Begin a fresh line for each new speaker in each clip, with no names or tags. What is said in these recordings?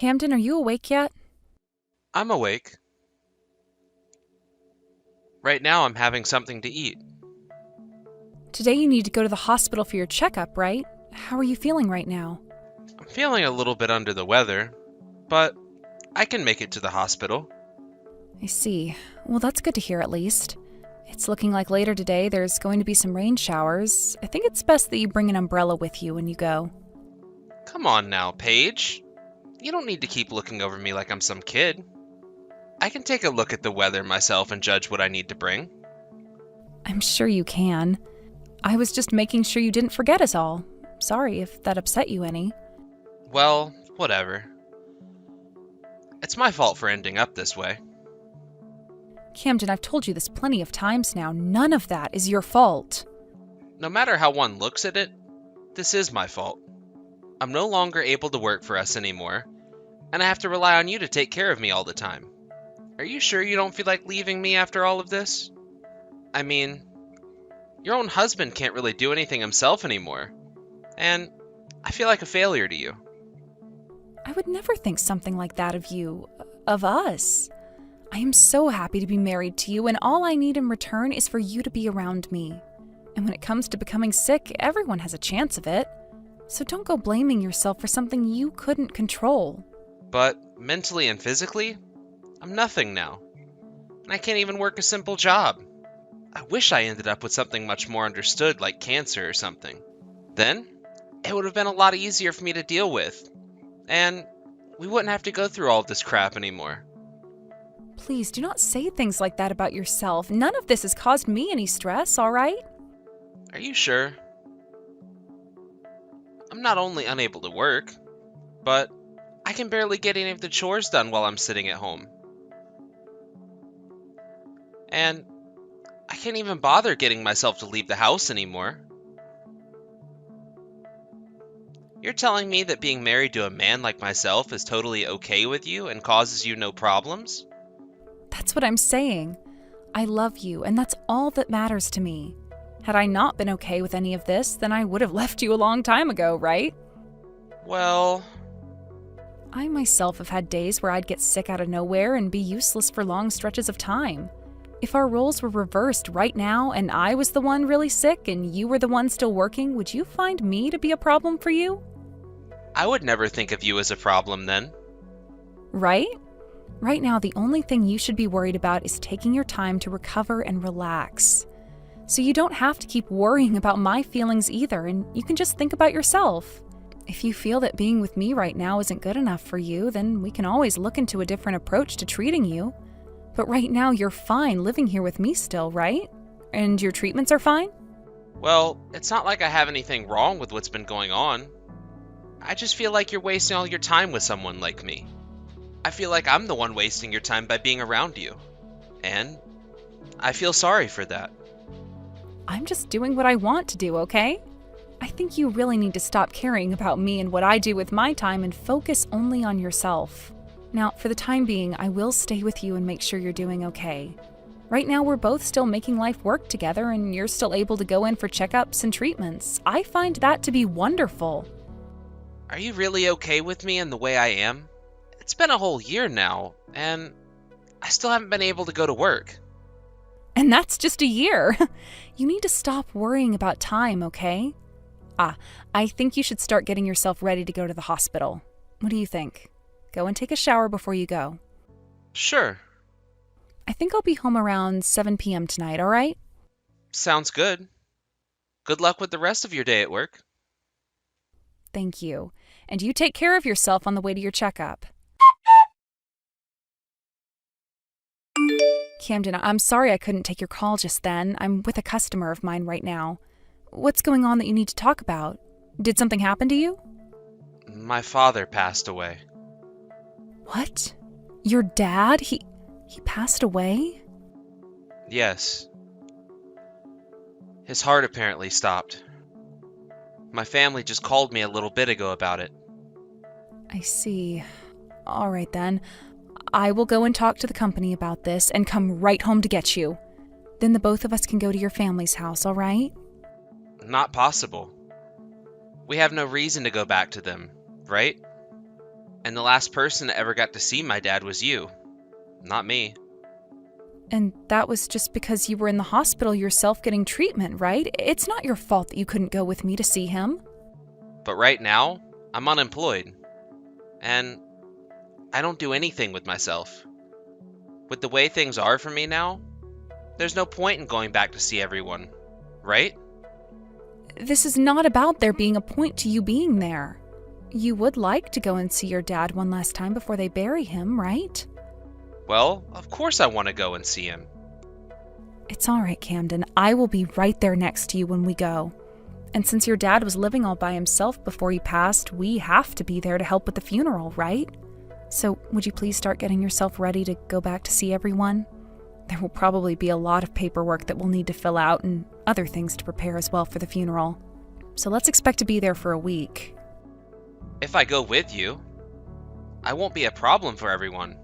Camden, are you awake yet?
I'm awake. Right now I'm having something to eat.
Today you need to go to the hospital for your checkup, right? How are you feeling right now?
I'm feeling a little bit under the weather, but I can make it to the hospital.
I see. Well, that's good to hear at least. It's looking like later today there's going to be some rain showers. I think it's best that you bring an umbrella with you when you go.
Come on now, Paige. You don't need to keep looking over me like I'm some kid. I can take a look at the weather myself and judge what I need to bring.
I'm sure you can. I was just making sure you didn't forget us all. Sorry if that upset you any.
Well, whatever. It's my fault for ending up this way.
Camden, I've told you this plenty of times now. None of that is your fault.
No matter how one looks at it, this is my fault. I'm no longer able to work for us anymore, and I have to rely on you to take care of me all the time. Are you sure you don't feel like leaving me after all of this? I mean, your own husband can't really do anything himself anymore, and I feel like a failure to you.
I would never think something like that of you, of us. I am so happy to be married to you, and all I need in return is for you to be around me. And when it comes to becoming sick, everyone has a chance of it. So don't go blaming yourself for something you couldn't control.
But mentally and physically, I'm nothing now, and I can't even work a simple job. I wish I ended up with something much more understood like cancer or something. Then, it would have been a lot easier for me to deal with, and we wouldn't have to go through all of this crap anymore.
Please do not say things like that about yourself. None of this has caused me any stress, all right?
Are you sure? I'm not only unable to work, but I can barely get any of the chores done while I'm sitting at home. And I can't even bother getting myself to leave the house anymore. You're telling me that being married to a man like myself is totally okay with you and causes you no problems?
That's what I'm saying. I love you, and that's all that matters to me. Had I not been okay with any of this, then I would have left you a long time ago, right?
Well,
I myself have had days where I'd get sick out of nowhere and be useless for long stretches of time. If our roles were reversed right now and I was the one really sick and you were the one still working, would you find me to be a problem for you?
I would never think of you as a problem then.
Right? Right now, the only thing you should be worried about is taking your time to recover and relax. So you don't have to keep worrying about my feelings either, and you can just think about yourself. If you feel that being with me right now isn't good enough for you, then we can always look into a different approach to treating you. But right now, you're fine living here with me still, right? And your treatments are fine?
Well, it's not like I have anything wrong with what's been going on. I just feel like you're wasting all your time with someone like me. I feel like I'm the one wasting your time by being around you. And I feel sorry for that.
I'm just doing what I want to do, okay? I think you really need to stop caring about me and what I do with my time and focus only on yourself. Now, for the time being, I will stay with you and make sure you're doing okay. Right now, we're both still making life work together and you're still able to go in for checkups and treatments. I find that to be wonderful.
Are you really okay with me and the way I am? It's been a whole year now, and I still haven't been able to go to work.
And that's just a year. You need to stop worrying about time, okay? I think you should start getting yourself ready to go to the hospital. What do you think? Go and take a shower before you go.
Sure.
I think I'll be home around 7 p.m. tonight, all right?
Sounds good. Good luck with the rest of your day at work.
Thank you. And you take care of yourself on the way to your checkup. Camden, I'm sorry I couldn't take your call just then. I'm with a customer of mine right now. What's going on that you need to talk about? Did something happen to you?
My father passed away.
What? Your dad? He passed away?
Yes. His heart apparently stopped. My family just called me a little bit ago about it.
I see. All right then. I will go and talk to the company about this and come right home to get you. Then the both of us can go to your family's house, all right?
Not possible. We have no reason to go back to them, right? And the last person that ever got to see my dad was you, not me.
And that was just because you were in the hospital yourself getting treatment, right? It's not your fault that you couldn't go with me to see him.
But right now, I'm unemployed. And I don't do anything with myself. With the way things are for me now, there's no point in going back to see everyone, right?
This is not about there being a point to you being there. You would like to go and see your dad one last time before they bury him, right?
Well, of course I want to go and see him.
It's all right, Camden. I will be right there next to you when we go. And since your dad was living all by himself before he passed, we have to be there to help with the funeral, right? So would you please start getting yourself ready to go back to see everyone? There will probably be a lot of paperwork that we'll need to fill out and other things to prepare as well for the funeral. So let's expect to be there for a week.
If I go with you, I won't be a problem for everyone,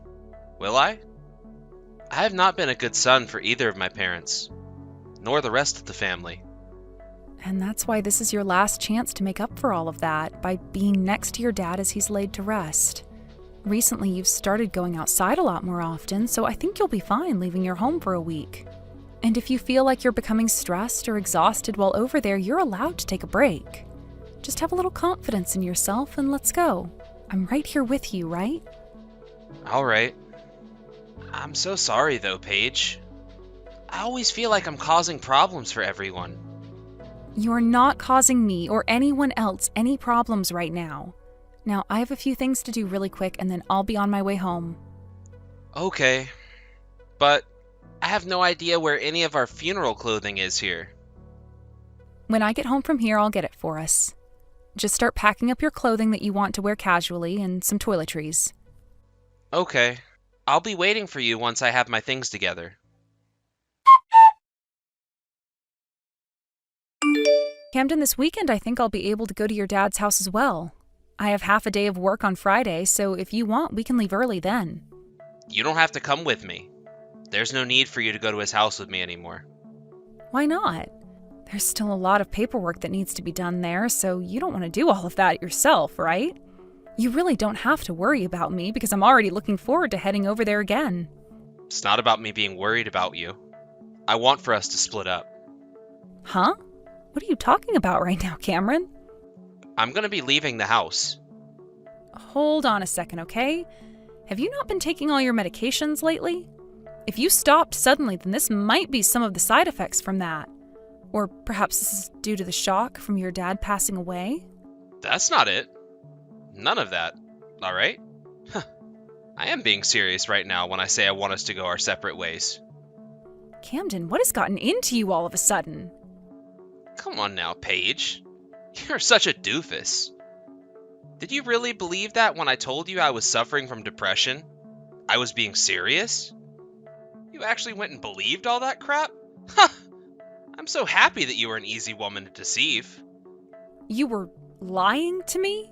will I? I have not been a good son for either of my parents, nor the rest of the family.
And that's why this is your last chance to make up for all of that, by being next to your dad as he's laid to rest. Recently, you've started going outside a lot more often, so I think you'll be fine leaving your home for a week. And if you feel like you're becoming stressed or exhausted while over there, you're allowed to take a break. Just have a little confidence in yourself and let's go. I'm right here with you, right?
All right. I'm so sorry though, Paige. I always feel like I'm causing problems for everyone.
You're not causing me or anyone else any problems right now. Now, I have a few things to do really quick and then I'll be on my way home.
Okay. But I have no idea where any of our funeral clothing is here.
When I get home from here, I'll get it for us. Just start packing up your clothing that you want to wear casually and some toiletries.
Okay. I'll be waiting for you once I have my things together.
Camden, this weekend I think I'll be able to go to your dad's house as well. I have half a day of work on Friday, so if you want, we can leave early then.
You don't have to come with me. There's no need for you to go to his house with me anymore.
Why not? There's still a lot of paperwork that needs to be done there, so you don't want to do all of that yourself, right? You really don't have to worry about me because I'm already looking forward to heading over there again.
It's not about me being worried about you. I want for us to split up.
Huh? What are you talking about right now, Cameron?
I'm gonna be leaving the house.
Hold on a second, okay? Have you not been taking all your medications lately? If you stopped suddenly, then this might be some of the side effects from that. Or perhaps this is due to the shock from your dad passing away?
That's not it. None of that. All right? I am being serious right now when I say I want us to go our separate ways.
Camden, what has gotten into you all of a sudden?
Come on now, Paige. You're such a doofus. Did you really believe that when I told you I was suffering from depression? I was being serious? You actually went and believed all that crap? Huh! I'm so happy that you were an easy woman to deceive.
You were lying to me?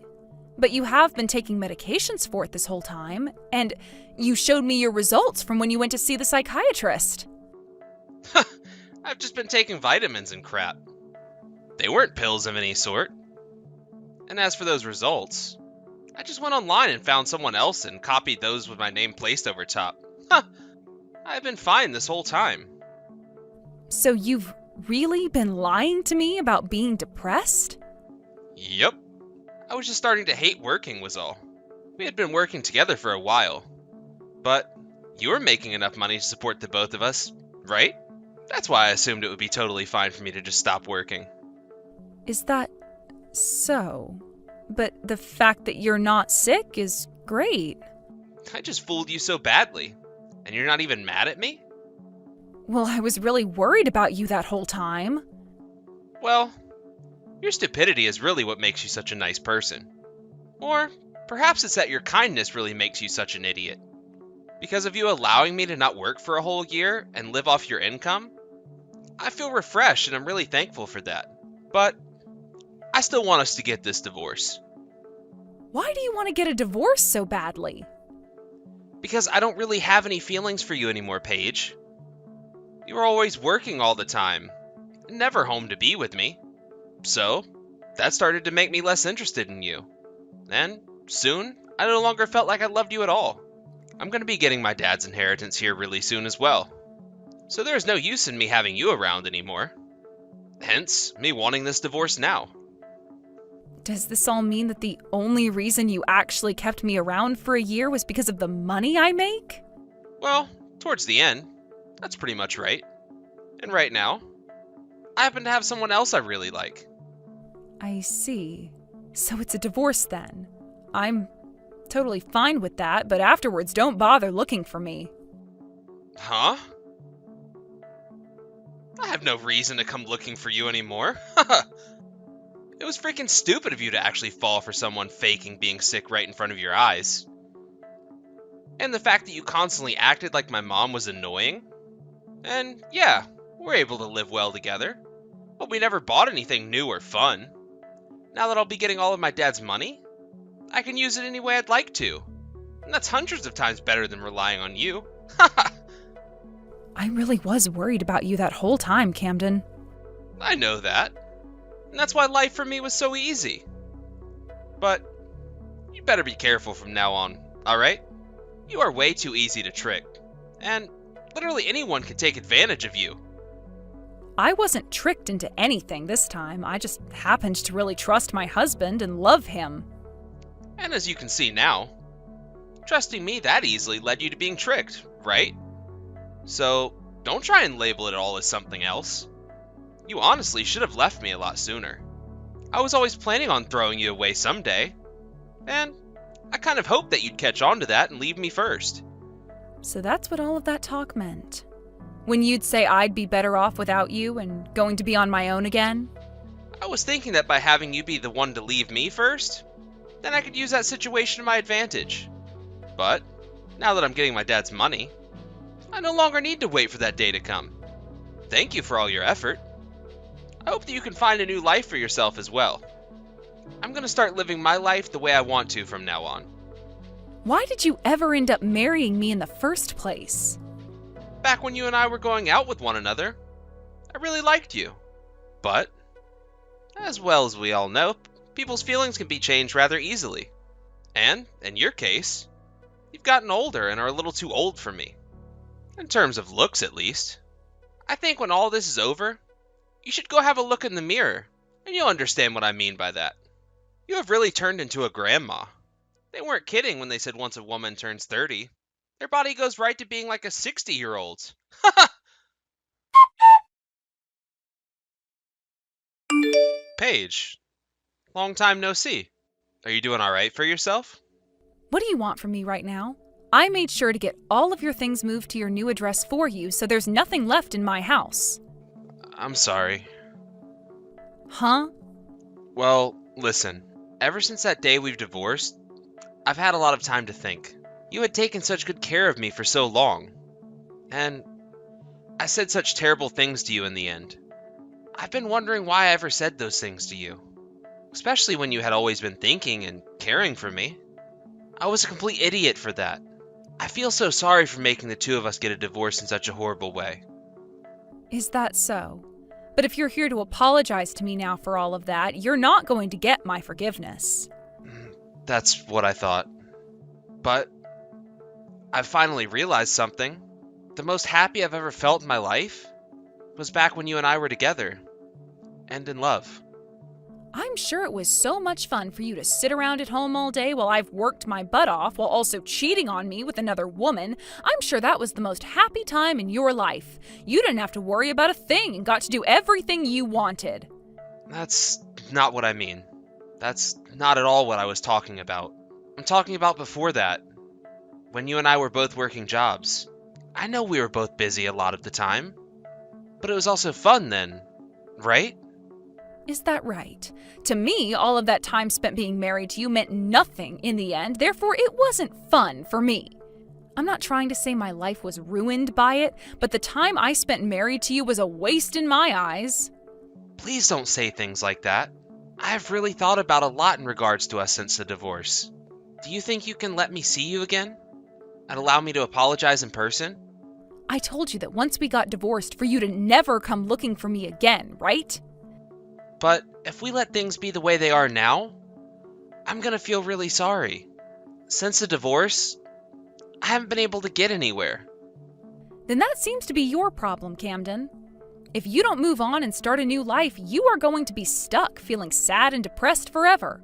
But you have been taking medications for it this whole time, and you showed me your results from when you went to see the psychiatrist.
I've just been taking vitamins and crap. They weren't pills of any sort. And as for those results, I just went online and found someone else and copied those with my name placed over top. I've been fine this whole time.
So you've really been lying to me about being depressed?
Yep. I was just starting to hate working was all. We had been working together for a while. But you were making enough money to support the both of us, right? That's why I assumed it would be totally fine for me to just stop working.
Is that so? But the fact that you're not sick is great.
I just fooled you so badly. And you're not even mad at me?
Well, I was really worried about you that whole time.
Well, your stupidity is really what makes you such a nice person. Or perhaps it's that your kindness really makes you such an idiot. Because of you allowing me to not work for a whole year and live off your income, I feel refreshed and I'm really thankful for that. But I still want us to get this divorce.
Why do you want to get a divorce so badly?
Because I don't really have any feelings for you anymore, Paige. You were always working all the time, and never home to be with me. So, that started to make me less interested in you. And soon, I no longer felt like I loved you at all. I'm going to be getting my dad's inheritance here really soon as well. So there's no use in me having you around anymore. Hence, me wanting this divorce now.
Does this all mean that the only reason you actually kept me around for a year was because of the money I make?
Well, towards the end, that's pretty much right. And right now, I happen to have someone else I really like.
I see. So it's a divorce then. I'm totally fine with that, but afterwards don't bother looking for me.
Huh? I have no reason to come looking for you anymore. It was freaking stupid of you to actually fall for someone faking being sick right in front of your eyes. And the fact that you constantly acted like my mom was annoying. And yeah, we're able to live well together. But we never bought anything new or fun. Now that I'll be getting all of my dad's money, I can use it any way I'd like to. And that's hundreds of times better than relying on you.
I really was worried about you that whole time, Camden.
I know that. And that's why life for me was so easy. But you better be careful from now on, alright? You are way too easy to trick. And literally anyone can take advantage of you.
I wasn't tricked into anything this time. I just happened to really trust my husband and love him.
And as you can see now, trusting me that easily led you to being tricked, right? So don't try and label it all as something else. You honestly should have left me a lot sooner. I was always planning on throwing you away someday. And I kind of hoped that you'd catch on to that and leave me first.
So that's what all of that talk meant. When you'd say I'd be better off without you and going to be on my own again?
I was thinking that by having you be the one to leave me first, then I could use that situation to my advantage. But now that I'm getting my dad's money, I no longer need to wait for that day to come. Thank you for all your effort. I hope that you can find a new life for yourself as well. I'm going to start living my life the way I want to from now on.
Why did you ever end up marrying me in the first place?
Back when you and I were going out with one another, I really liked you. But, as well as we all know, people's feelings can be changed rather easily. And, in your case, you've gotten older and are a little too old for me. In terms of looks, at least. I think when all this is over, you should go have a look in the mirror, and you'll understand what I mean by that. You have really turned into a grandma. They weren't kidding when they said once a woman turns 30, their body goes right to being like a 60-year-old. Paige, long time no see. Are you doing alright for yourself?
What do you want from me right now? I made sure to get all of your things moved to your new address for you, so there's nothing left in my house.
I'm sorry.
Huh?
Well, listen. Ever since that day we've divorced, I've had a lot of time to think. You had taken such good care of me for so long. And I said such terrible things to you in the end. I've been wondering why I ever said those things to you. Especially when you had always been thinking and caring for me. I was a complete idiot for that. I feel so sorry for making the two of us get a divorce in such a horrible way.
Is that so? But if you're here to apologize to me now for all of that, you're not going to get my forgiveness.
That's what I thought. But I've finally realized something. The most happy I've ever felt in my life was back when you and I were together. And in love.
I'm sure it was so much fun for you to sit around at home all day while I've worked my butt off while also cheating on me with another woman. I'm sure that was the most happy time in your life. You didn't have to worry about a thing and got to do everything you wanted.
That's not what I mean. That's not at all what I was talking about. I'm talking about before that. When you and I were both working jobs. I know we were both busy a lot of the time. But it was also fun then, right?
Is that right? To me, all of that time spent being married to you meant nothing in the end, therefore it wasn't fun for me. I'm not trying to say my life was ruined by it, but the time I spent married to you was a waste in my eyes.
Please don't say things like that. I've really thought about a lot in regards to us since the divorce. Do you think you can let me see you again? And allow me to apologize in person?
I told you that once we got divorced for you to never come looking for me again, right?
But if we let things be the way they are now, I'm gonna feel really sorry. since the divorce, I haven't been able to get anywhere.
Then that seems to be your problem, Camden. If you don't move on and start a new life, you are going to be stuck feeling sad and depressed forever.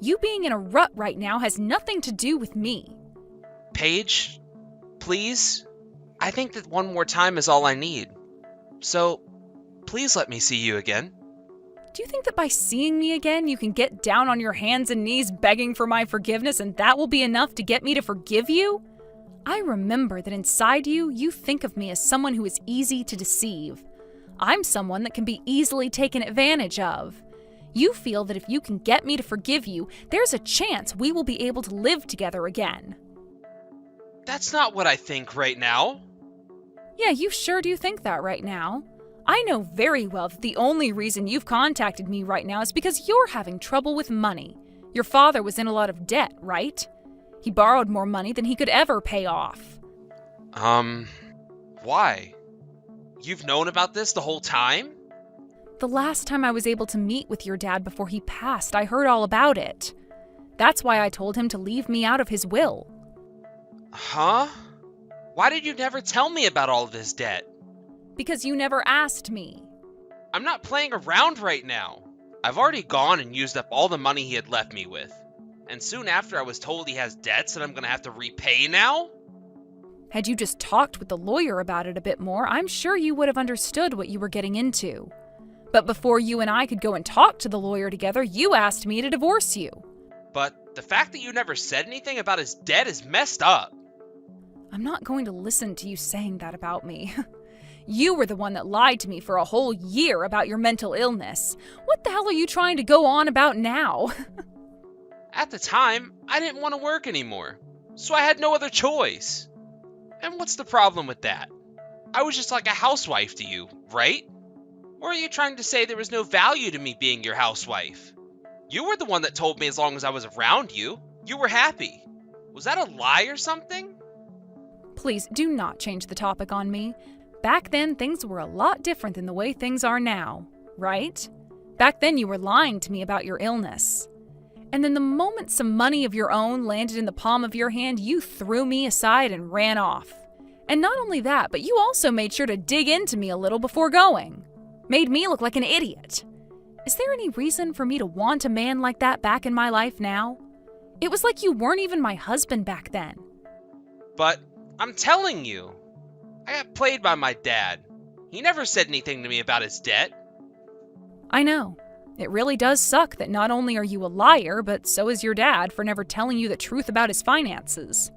You being in a rut right now has nothing to do with me.
Paige, please? I think that one more time is all I need. So, please let me see you again.
Do you think that by seeing me again, you can get down on your hands and knees begging for my forgiveness and that will be enough to get me to forgive you? I remember that inside you, you think of me as someone who is easy to deceive. I'm someone that can be easily taken advantage of. You feel that if you can get me to forgive you, there's a chance we will be able to live together again.
That's not what I think right now.
Yeah, you sure do think that right now. I know very well that the only reason you've contacted me right now is because you're having trouble with money. Your father was in a lot of debt, right? He borrowed more money than he could ever pay off.
Why? You've known about this the whole time?
The last time I was able to meet with your dad before he passed, I heard all about it. That's why I told him to leave me out of his will.
Huh? Why did you never tell me about all of his debt?
Because you never asked me.
I'm not playing around right now. I've already gone and used up all the money he had left me with. And soon after I was told he has debts that I'm gonna have to repay now?
Had you just talked with the lawyer about it a bit more, I'm sure you would have understood what you were getting into. But before you and I could go and talk to the lawyer together, you asked me to divorce you.
But the fact that you never said anything about his debt is messed up.
I'm not going to listen to you saying that about me. You were the one that lied to me for a whole year about your mental illness. What the hell are you trying to go on about now?
At the time, I didn't want to work anymore, so I had no other choice. And what's the problem with that? I was just like a housewife to you, right? Or are you trying to say there was no value to me being your housewife? You were the one that told me as long as I was around you, you were happy. Was that a lie or something?
Please do not change the topic on me. Back then, things were a lot different than the way things are now, right? Back then, you were lying to me about your illness. And then the moment some money of your own landed in the palm of your hand, you threw me aside and ran off. And not only that, but you also made sure to dig into me a little before going. Made me look like an idiot. Is there any reason for me to want a man like that back in my life now? It was like you weren't even my husband back then.
But I'm telling you, I got played by my dad. He never said anything to me about his debt.
I know. It really does suck that not only are you a liar, but so is your dad for never telling you the truth about his finances.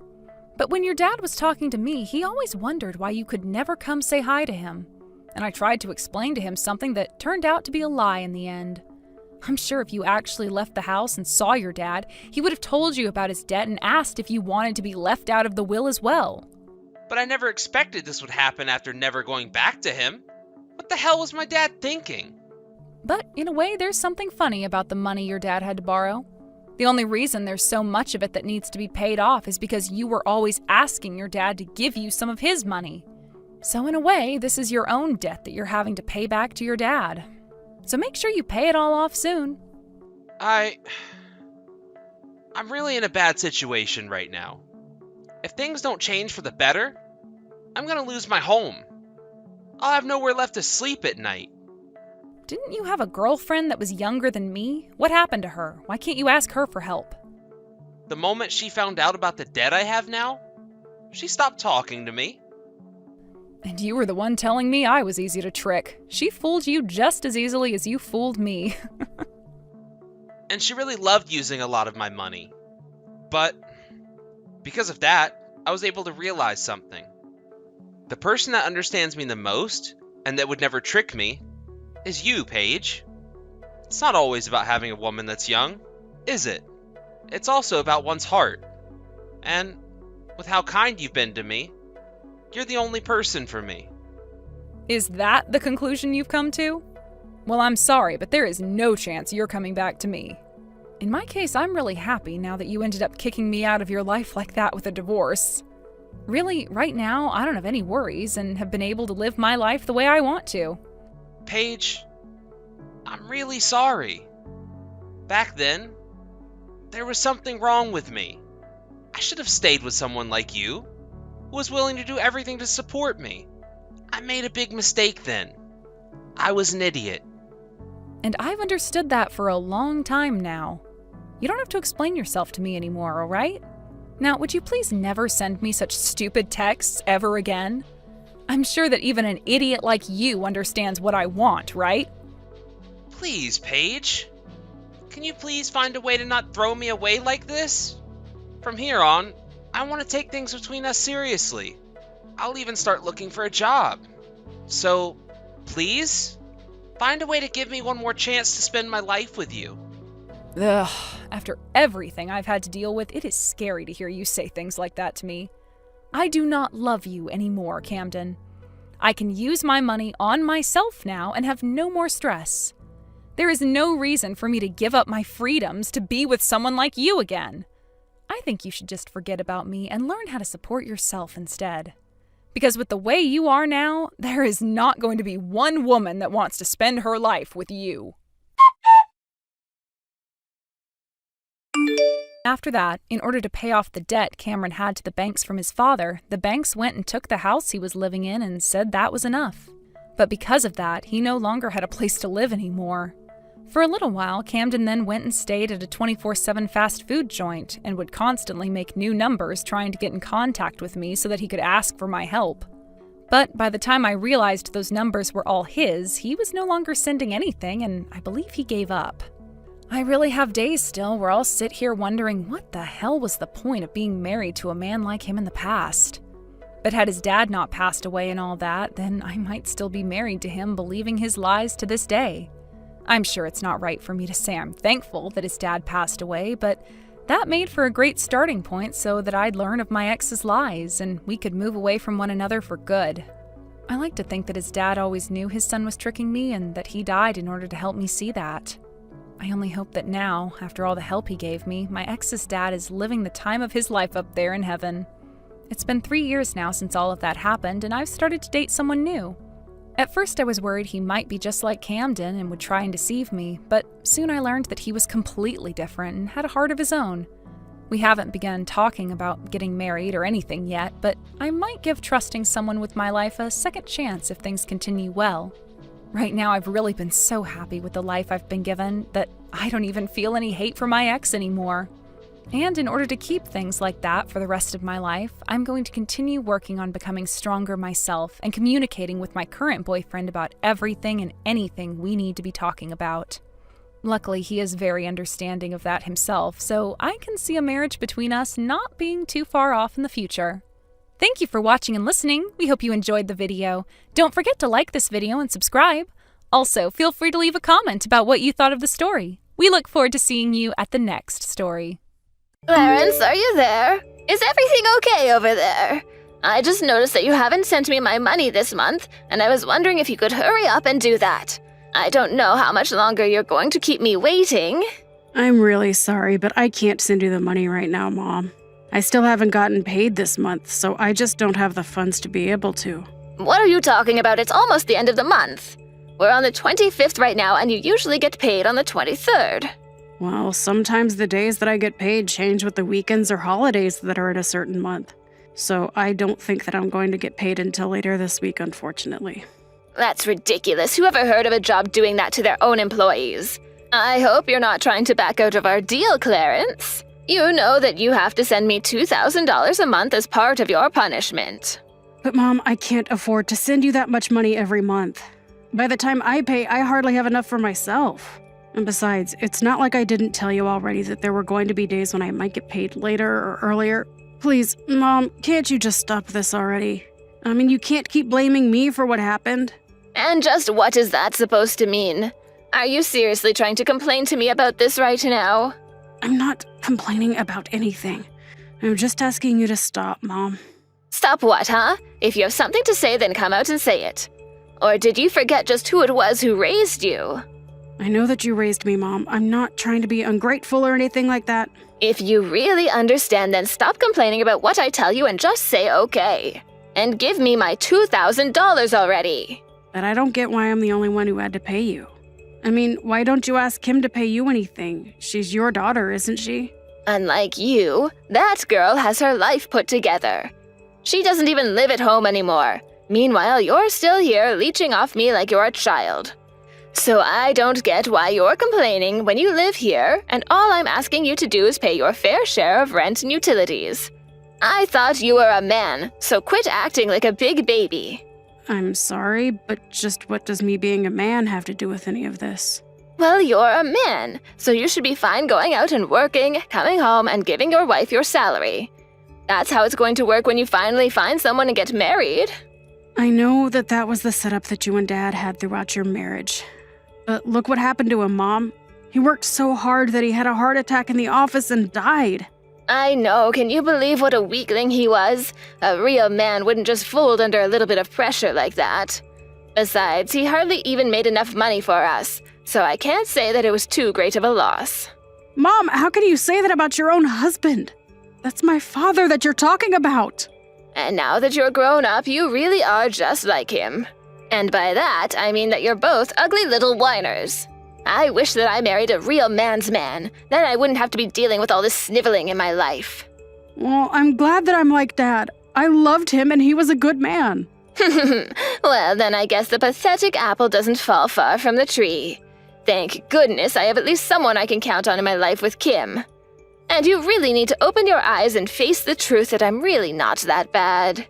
But when your dad was talking to me, he always wondered why you could never come say hi to him. And I tried to explain to him something that turned out to be a lie in the end. I'm sure if you actually left the house and saw your dad, he would have told you about his debt and asked if you wanted to be left out of the will as well.
But I never expected this would happen after never going back to him. What the hell was my dad thinking?
But in a way, there's something funny about the money your dad had to borrow. The only reason there's so much of it that needs to be paid off is because you were always asking your dad to give you some of his money. So in a way, this is your own debt that you're having to pay back to your dad. So make sure you pay it all off soon.
I'm really in a bad situation right now. If things don't change for the better, I'm gonna lose my home. I'll have nowhere left to sleep at night.
Didn't you have a girlfriend that was younger than me? What happened to her? Why can't you ask her for help?
The moment she found out about the debt I have now, she stopped talking to me.
And you were the one telling me I was easy to trick. She fooled you just as easily as you fooled me.
And she really loved using a lot of my money. But because of that, I was able to realize something. The person that understands me the most, and that would never trick me, is you, Paige. It's not always about having a woman that's young, is it? It's also about one's heart. And with how kind you've been to me, you're the only person for me.
Is that the conclusion you've come to? Well, I'm sorry, but there is no chance you're coming back to me. In my case, I'm really happy now that you ended up kicking me out of your life like that with a divorce. Really, right now, I don't have any worries and have been able to live my life the way I want to.
Paige, I'm really sorry. Back then, there was something wrong with me. I should have stayed with someone like you, who was willing to do everything to support me. I made a big mistake then. I was an idiot.
And I've understood that for a long time now. You don't have to explain yourself to me anymore, all right? Now, would you please never send me such stupid texts ever again? I'm sure that even an idiot like you understands what I want, right?
Please, Paige. Can you please find a way to not throw me away like this? From here on, I want to take things between us seriously. I'll even start looking for a job. So, please, find a way to give me one more chance to spend my life with you.
Ugh, after everything I've had to deal with, it is scary to hear you say things like that to me. I do not love you anymore, Camden. I can use my money on myself now and have no more stress. There is no reason for me to give up my freedoms to be with someone like you again. I think you should just forget about me and learn how to support yourself instead. Because with the way you are now, there is not going to be one woman that wants to spend her life with you. After that, in order to pay off the debt Cameron had to the banks from his father, the banks went and took the house he was living in and said that was enough. But because of that, he no longer had a place to live anymore. For a little while, Camden then went and stayed at a 24/7 fast food joint and would constantly make new numbers trying to get in contact with me so that he could ask for my help. But by the time I realized those numbers were all his, he was no longer sending anything, and I believe he gave up. I really have days still where I'll sit here wondering what the hell was the point of being married to a man like him in the past. But had his dad not passed away and all that, then I might still be married to him believing his lies to this day. I'm sure it's not right for me to say I'm thankful that his dad passed away, but that made for a great starting point so that I'd learn of my ex's lies and we could move away from one another for good. I like to think that his dad always knew his son was tricking me and that he died in order to help me see that. I only hope that now, after all the help he gave me, my ex's dad is living the time of his life up there in heaven. It's been 3 years now since all of that happened, and I've started to date someone new. At first I was worried he might be just like Camden and would try and deceive me, but soon I learned that he was completely different and had a heart of his own. We haven't begun talking about getting married or anything yet, but I might give trusting someone with my life a second chance if things continue well. Right now, I've really been so happy with the life I've been given that I don't even feel any hate for my ex anymore. And in order to keep things like that for the rest of my life, I'm going to continue working on becoming stronger myself and communicating with my current boyfriend about everything and anything we need to be talking about. Luckily, he is very understanding of that himself, so I can see a marriage between us not being too far off in the future. Thank you for watching and listening. We hope you enjoyed the video. Don't forget to like this video and subscribe. Also, feel free to leave a comment about what you thought of the story. We look forward to seeing you at the next story.
Clarence, are you there? Is everything okay over there? I just noticed that you haven't sent me my money this month, and I was wondering if you could hurry up and do that. I don't know how much longer you're going to keep me waiting.
I'm really sorry, but I can't send you the money right now, Mom. I still haven't gotten paid this month, so I just don't have the funds to be able to.
What are you talking about? It's almost the end of the month. We're on the 25th right now, and you usually get paid on the 23rd.
Well, sometimes the days that I get paid change with the weekends or holidays that are in a certain month. So I don't think that I'm going to get paid until later this week, unfortunately.
That's ridiculous. Who ever heard of a job doing that to their own employees? I hope you're not trying to back out of our deal, Clarence. You know that you have to send me $2,000 a month as part of your punishment.
But Mom, I can't afford to send you that much money every month. By the time I pay, I hardly have enough for myself. And besides, it's not like I didn't tell you already that there were going to be days when I might get paid later or earlier. Please, Mom, can't you just stop this already? I mean, you can't keep blaming me for what happened.
And just what is that supposed to mean? Are you seriously trying to complain to me about this right now?
I'm not complaining about anything. I'm just asking you to stop, Mom.
Stop what, huh? If you have something to say, then come out and say it. Or did you forget just who it was who raised you?
I know that you raised me, Mom. I'm not trying to be ungrateful or anything like that.
If you really understand, then stop complaining about what I tell you and just say okay. And give me my $2,000 already.
But I don't get why I'm the only one who had to pay you. I mean, why don't you ask Kim to pay you anything? She's your daughter, isn't she?
Unlike you, that girl has her life put together. She doesn't even live at home anymore. Meanwhile, you're still here leeching off me like you're a child. So I don't get why you're complaining when you live here, and all I'm asking you to do is pay your fair share of rent and utilities. I thought you were a man, so quit acting like a big baby.
I'm sorry, but just what does me being a man have to do with any of this?
Well, you're a man, so you should be fine going out and working, coming home, and giving your wife your salary. That's how it's going to work when you finally find someone and get married.
I know that was the setup that you and Dad had throughout your marriage. But look what happened to him, Mom. He worked so hard that he had a heart attack in the office and died.
I know, can you believe what a weakling he was? A real man wouldn't just fold under a little bit of pressure like that. Besides, he hardly even made enough money for us, so I can't say that it was too great of a loss.
Mom, how can you say that about your own husband? That's my father that you're talking about.
And now that you're grown up, you really are just like him. And by that, I mean that you're both ugly little whiners. I wish that I married a real man's man. Then I wouldn't have to be dealing with all this sniveling in my life.
Well, I'm glad that I'm like Dad. I loved him and he was a good man.
Well, then I guess the pathetic apple doesn't fall far from the tree. Thank goodness I have at least someone I can count on in my life with Kim. And you really need to open your eyes and face the truth that I'm really not that bad.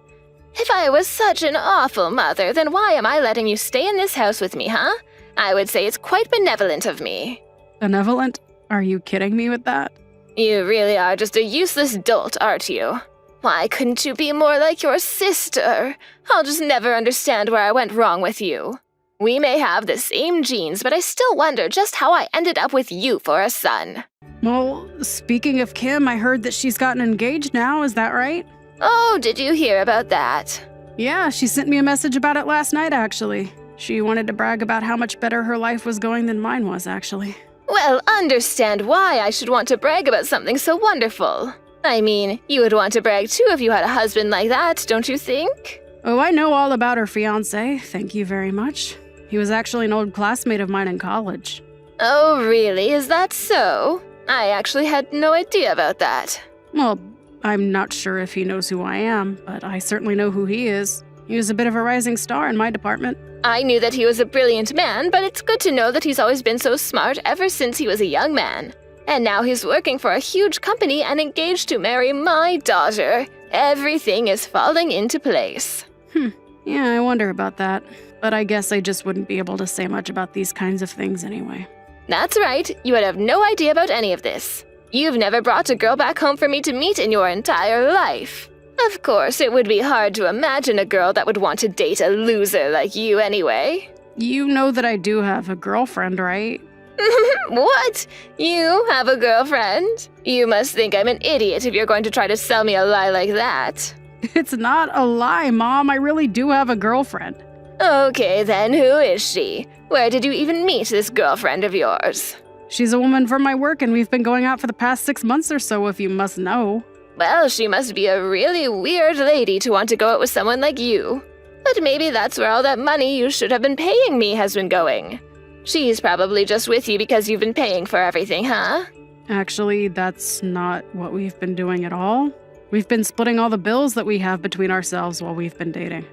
If I was such an awful mother, then why am I letting you stay in this house with me, huh? I would say it's quite benevolent of me.
Benevolent? Are you kidding me with that?
You really are just a useless dolt, aren't you? Why couldn't you be more like your sister? I'll just never understand where I went wrong with you. We may have the same genes, but I still wonder just how I ended up with you for a son.
Well, speaking of Kim, I heard that she's gotten engaged now, is that right?
Oh, did you hear about that?
Yeah, she sent me a message about it last night, actually. She wanted to brag about how much better her life was going than mine was, actually.
Well, understand why I should want to brag about something so wonderful. I mean, you would want to brag too if you had a husband like that, don't you think?
Oh, I know all about her fiancé, thank you very much. He was actually an old classmate of mine in college.
Oh, really? Is that so? I actually had no idea about that.
Well, I'm not sure if he knows who I am, but I certainly know who he is. He was a bit of a rising star in my department.
I knew that he was a brilliant man, but it's good to know that he's always been so smart ever since he was a young man. And now he's working for a huge company and engaged to marry my daughter. Everything is falling into place.
Yeah, I wonder about that. But I guess I just wouldn't be able to say much about these kinds of things anyway.
That's right, you would have no idea about any of this. You've never brought a girl back home for me to meet in your entire life. Of course, it would be hard to imagine a girl that would want to date a loser like you anyway.
You know that I do have a girlfriend, right?
What? You have a girlfriend? You must think I'm an idiot if you're going to try to sell me a lie like that.
It's not a lie, Mom. I really do have a girlfriend.
Okay, then who is she? Where did you even meet this girlfriend of yours?
She's a woman from my work, and we've been going out for the past 6 months or so, if you must know.
Well, she must be a really weird lady to want to go out with someone like you. But maybe that's where all that money you should have been paying me has been going. She's probably just with you because you've been paying for everything, huh?
Actually, that's not what we've been doing at all. We've been splitting all the bills that we have between ourselves while we've been dating.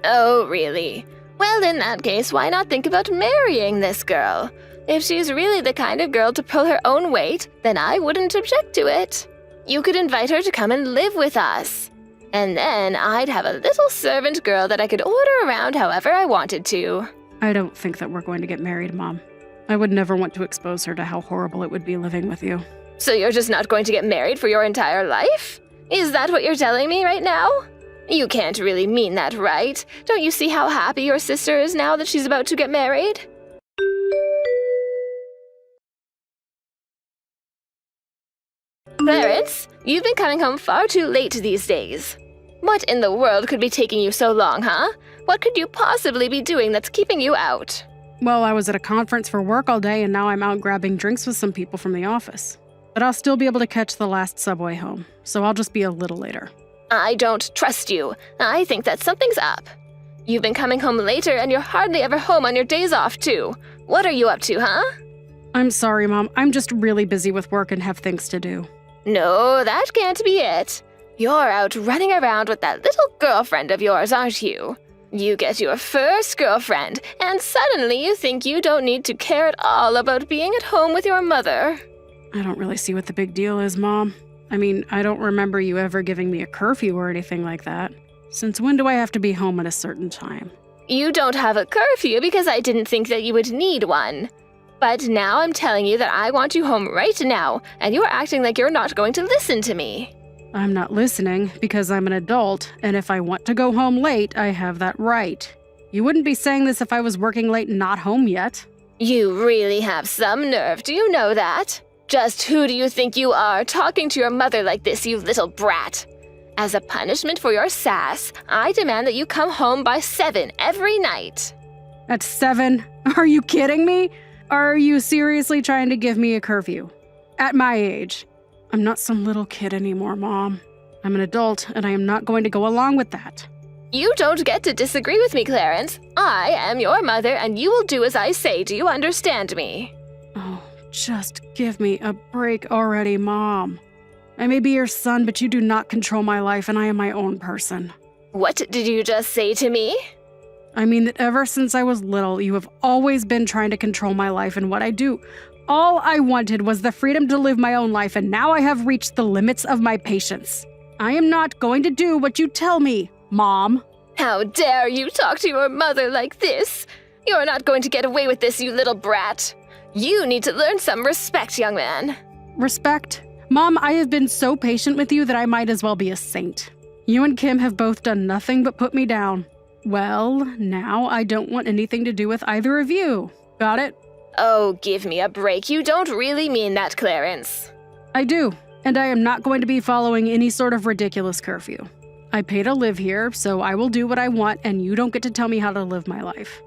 Oh, really? Well, in that case, why not think about marrying this girl? If she's really the kind of girl to pull her own weight, then I wouldn't object to it. You could invite her to come and live with us. And then I'd have a little servant girl that I could order around however I wanted to.
I don't think that we're going to get married, Mom. I would never want to expose her to how horrible it would be living with you.
So you're just not going to get married for your entire life? Is that what you're telling me right now? You can't really mean that, right? Don't you see how happy your sister is now that she's about to get married? Clarence, you've been coming home far too late these days. What in the world could be taking you so long, huh? What could you possibly be doing that's keeping you out?
Well, I was at a conference for work all day, and now I'm out grabbing drinks with some people from the office. But I'll still be able to catch the last subway home, so I'll just be a little later.
I don't trust you. I think that something's up. You've been coming home later, and you're hardly ever home on your days off, too. What are you up to, huh?
I'm sorry, Mom. I'm just really busy with work and have things to do.
No, that can't be it. You're out running around with that little girlfriend of yours, aren't you? You get your first girlfriend, and suddenly you think you don't need to care at all about being at home with your mother.
I don't really see what the big deal is, Mom. I mean, I don't remember you ever giving me a curfew or anything like that. Since when do I have to be home at a certain time?
You don't have a curfew because I didn't think that you would need one. But now I'm telling you that I want you home right now, and you're acting like you're not going to listen to me.
I'm not listening because I'm an adult, and if I want to go home late, I have that right. You wouldn't be saying this if I was working late and not home yet.
You really have some nerve, do you know that? Just who do you think you are, talking to your mother like this, you little brat? As a punishment for your sass, I demand that you come home by 7 every night.
At 7? Are you kidding me? Are you seriously trying to give me a curfew? At my age? I'm not some little kid anymore, Mom. I'm an adult, and I am not going to go along with that.
You don't get to disagree with me, Clarence. I am your mother, and you will do as I say. Do you understand me?
Oh, just give me a break already, Mom. I may be your son, but you do not control my life, and I am my own person.
What did you just say to me?
I mean that ever since I was little, you have always been trying to control my life and what I do. All I wanted was the freedom to live my own life, and now I have reached the limits of my patience. I am not going to do what you tell me, Mom.
How dare you talk to your mother like this? You're not going to get away with this, you little brat. You need to learn some respect, young man.
Respect? Mom, I have been so patient with you that I might as well be a saint. You and Kim have both done nothing but put me down. Well, now I don't want anything to do with either of you. Got it?
Oh, give me a break. You don't really mean that, Clarence.
I do, and I am not going to be following any sort of ridiculous curfew. I pay to live here, so I will do what I want, and you don't get to tell me how to live my life.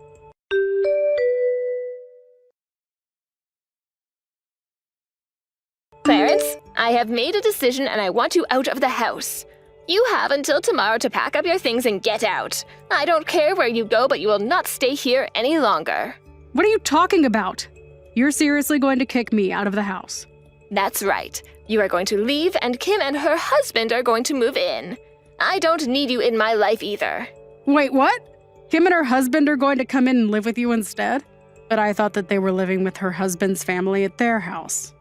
Clarence, I have made a decision and I want you out of the house. You have until tomorrow to pack up your things and get out. I don't care where you go, but you will not stay here any longer.
What are you talking about? You're seriously going to kick me out of the house?
That's right. You are going to leave, and Kim and her husband are going to move in. I don't need you in my life either.
Wait, what? Kim and her husband are going to come in and live with you instead? But I thought that they were living with her husband's family at their house.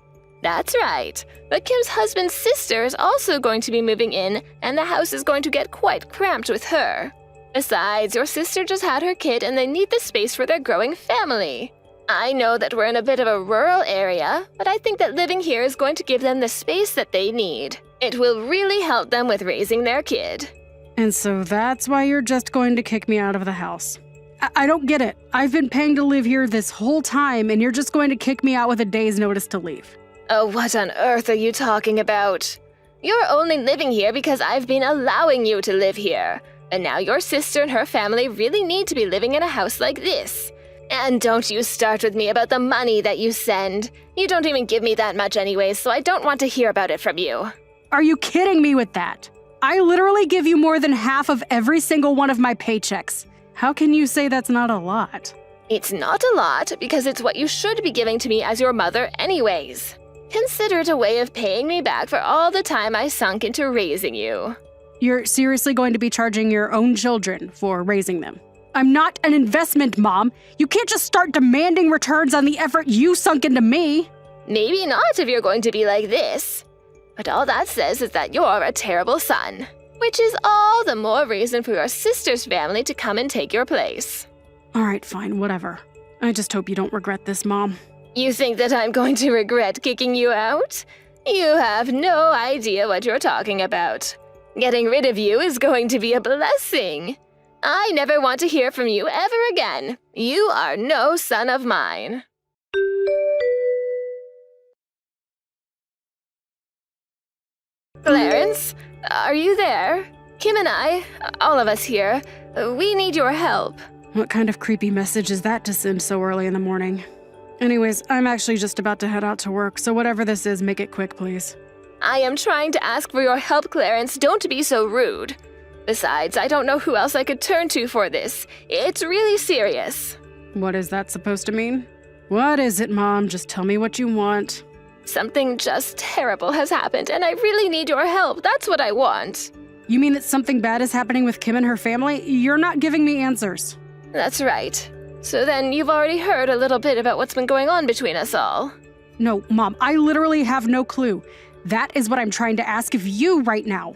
That's right. But Kim's husband's sister is also going to be moving in, and the house is going to get quite cramped with her. Besides, your sister just had her kid and they need the space for their growing family. I know that we're in a bit of a rural area, but I think that living here is going to give them the space that they need. It will really help them with raising their kid.
And so that's why you're just going to kick me out of the house. I don't get it. I've been paying to live here this whole time, and you're just going to kick me out with a day's notice to leave.
Oh, what on earth are you talking about? You're only living here because I've been allowing you to live here. And now your sister and her family really need to be living in a house like this. And don't you start with me about the money that you send. You don't even give me that much anyways, so I don't want to hear about it from you.
Are you kidding me with that? I literally give you more than half of every single one of my paychecks. How can you say that's not a lot?
It's not a lot because it's what you should be giving to me as your mother anyways. Consider it a way of paying me back for all the time I sunk into raising you.
You're seriously going to be charging your own children for raising them? I'm not an investment, Mom. You can't just start demanding returns on the effort you sunk into me.
Maybe not if you're going to be like this. But all that says is that you're a terrible son. Which is all the more reason for your sister's family to come and take your place.
All right, fine, whatever. I just hope you don't regret this, Mom.
You think that I'm going to regret kicking you out? You have no idea what you're talking about. Getting rid of you is going to be a blessing. I never want to hear from you ever again. You are no son of mine. Clarence, are you there? Kim and I, all of us here, we need your help.
What kind of creepy message is that to send so early in the morning? Anyways, I'm actually just about to head out to work, so whatever this is, make it quick, please.
I am trying to ask for your help, Clarence. Don't be so rude. Besides, I don't know who else I could turn to for this. It's really serious.
What is that supposed to mean? What is it, Mom? Just tell me what you want.
Something just terrible has happened, and I really need your help. That's what I want.
You mean that something bad is happening with Kim and her family? You're not giving me answers.
That's right. So then you've already heard a little bit about what's been going on between us all.
No, Mom, I literally have no clue. That is what I'm trying to ask of you right now.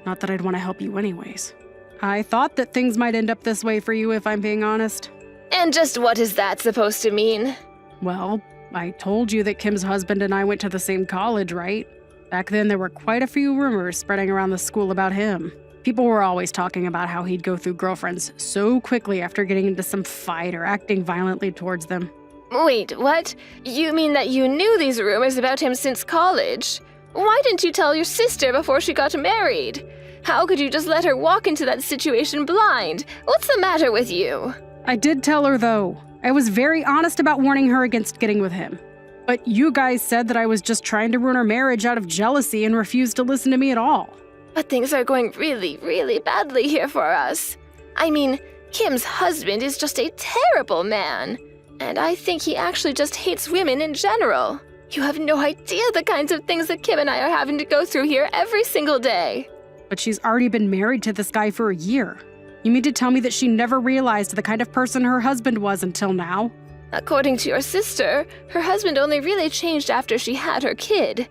Not that I'd want to help you anyways. I thought that things might end up this way for you if I'm being honest.
And just what is that supposed to mean?
Well, I told you that Kim's husband and I went to the same college, right? Back then there were quite a few rumors spreading around the school about him. People were always talking about how he'd go through girlfriends so quickly after getting into some fight or acting violently towards them.
Wait, what? You mean that you knew these rumors about him since college? Why didn't you tell your sister before she got married? How could you just let her walk into that situation blind? What's the matter with you?
I did tell her, though. I was very honest about warning her against getting with him. But you guys said that I was just trying to ruin our marriage out of jealousy and refused to listen to me at all.
But things are going really, really badly here for us. I mean, Kim's husband is just a terrible man. And I think he actually just hates women in general. You have no idea the kinds of things that Kim and I are having to go through here every single day.
But she's already been married to this guy for a year. You mean to tell me that she never realized the kind of person her husband was until now?
According to your sister, her husband only really changed after she had her kid.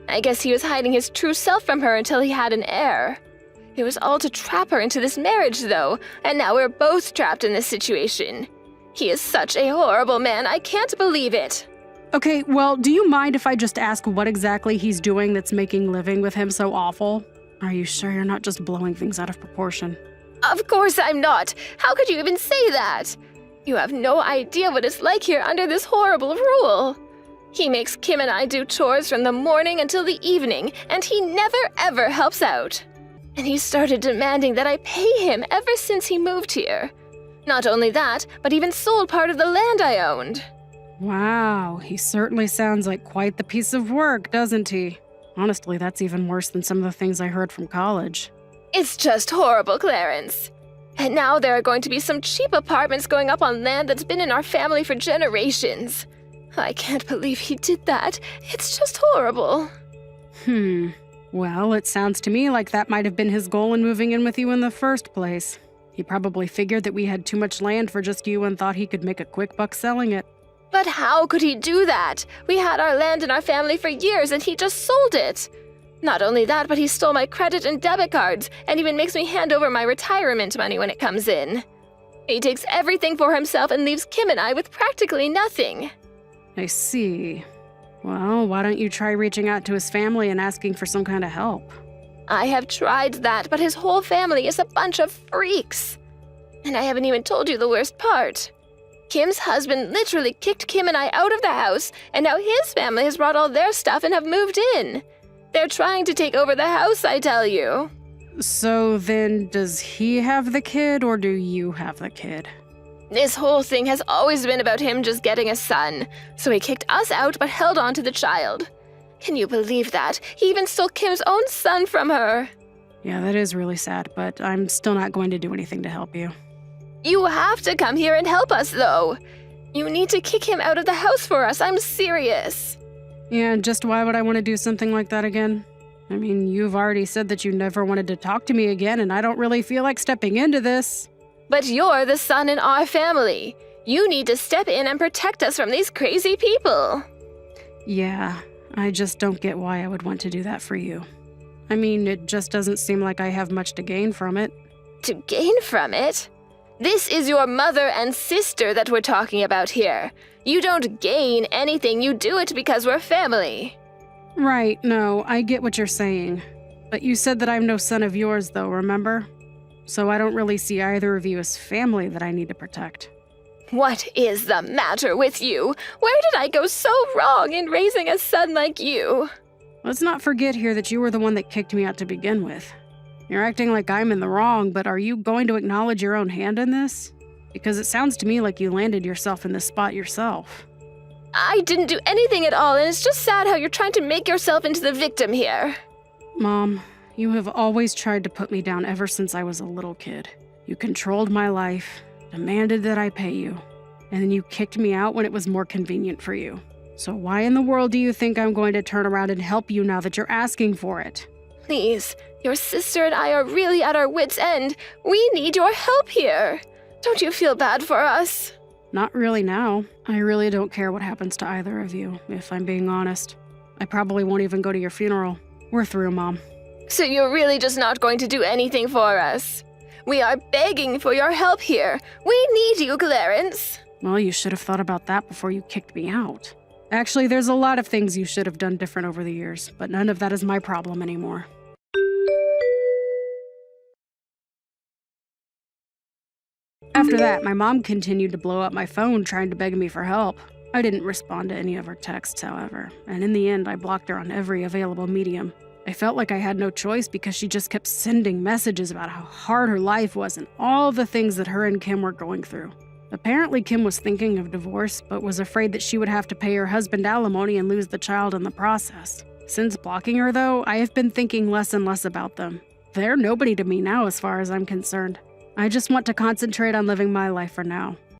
I guess he was hiding his true self from her until he had an heir. It was all to trap her into this marriage, though, and now we're both trapped in this situation. He is such a horrible man, I can't believe it.
Okay, well, do you mind if I just ask what exactly he's doing that's making living with him so awful? Are you sure you're not just blowing things out of proportion?
Of course I'm not. How could you even say that? You have no idea what it's like here under this horrible rule. He makes Kim and I do chores from the morning until the evening, and he never ever helps out. And he started demanding that I pay him ever since he moved here. Not only that, but even sold part of the land I owned.
Wow, he certainly sounds like quite the piece of work, doesn't he? Honestly, that's even worse than some of the things I heard from college.
It's just horrible, Clarence. And now there are going to be some cheap apartments going up on land that's been in our family for generations. I can't believe he did that. It's just horrible.
Well, it sounds to me like that might have been his goal in moving in with you in the first place. He probably figured that we had too much land for just you and thought he could make a quick buck selling it.
But how could he do that? We had our land in our family for years and he just sold it. Not only that, but he stole my credit and debit cards and even makes me hand over my retirement money when it comes in. He takes everything for himself and leaves Kim and I with practically nothing.
I see. Well, why don't you try reaching out to his family and asking for some kind of help?
I have tried that, but his whole family is a bunch of freaks. And I haven't even told you the worst part. Kim's husband literally kicked Kim and I out of the house, and now his family has brought all their stuff and have moved in. They're trying to take over the house, I tell you.
So then, does he have the kid or do you have the kid?
This whole thing has always been about him just getting a son, so he kicked us out but held on to the child. Can you believe that? He even stole Kim's own son from her.
Yeah, that is really sad, but I'm still not going to do anything to help you.
You have to come here and help us, though. You need to kick him out of the house for us. I'm serious.
Yeah, just why would I want to do something like that again? I mean, you've already said that you never wanted to talk to me again, and I don't really feel like stepping into this.
But you're the son in our family. You need to step in and protect us from these crazy people.
Yeah, I just don't get why I would want to do that for you. I mean, it just doesn't seem like I have much to gain from it.
To gain from it? This is your mother and sister that we're talking about here. You don't gain anything, you do it because we're family.
Right, no, I get what you're saying. But you said that I'm no son of yours, though, remember? So I don't really see either of you as family that I need to protect.
What is the matter with you? Where did I go so wrong in raising a son like you?
Let's not forget here that you were the one that kicked me out to begin with. You're acting like I'm in the wrong, but are you going to acknowledge your own hand in this? Because it sounds to me like you landed yourself in this spot yourself.
I didn't do anything at all, and it's just sad how you're trying to make yourself into the victim here.
Mom, you have always tried to put me down ever since I was a little kid. You controlled my life, demanded that I pay you, and then you kicked me out when it was more convenient for you. So why in the world do you think I'm going to turn around and help you now that you're asking for it?
Please, your sister and I are really at our wits' end. We need your help here. Don't you feel bad for us?
Not really now. I really don't care what happens to either of you, if I'm being honest. I probably won't even go to your funeral. We're through, Mom.
So you're really just not going to do anything for us? We are begging for your help here. We need you, Clarence.
Well, you should have thought about that before you kicked me out. Actually, there's a lot of things you should have done different over the years, but none of that is my problem anymore. After that, my mom continued to blow up my phone trying to beg me for help. I didn't respond to any of her texts, however, and in the end, I blocked her on every available medium. I felt like I had no choice because she just kept sending messages about how hard her life was and all the things that her and Kim were going through. Apparently, Kim was thinking of divorce, but was afraid that she would have to pay her husband alimony and lose the child in the process. Since blocking her, though, I have been thinking less and less about them. They're nobody to me now as far as I'm concerned. I just want to concentrate on living my life for now.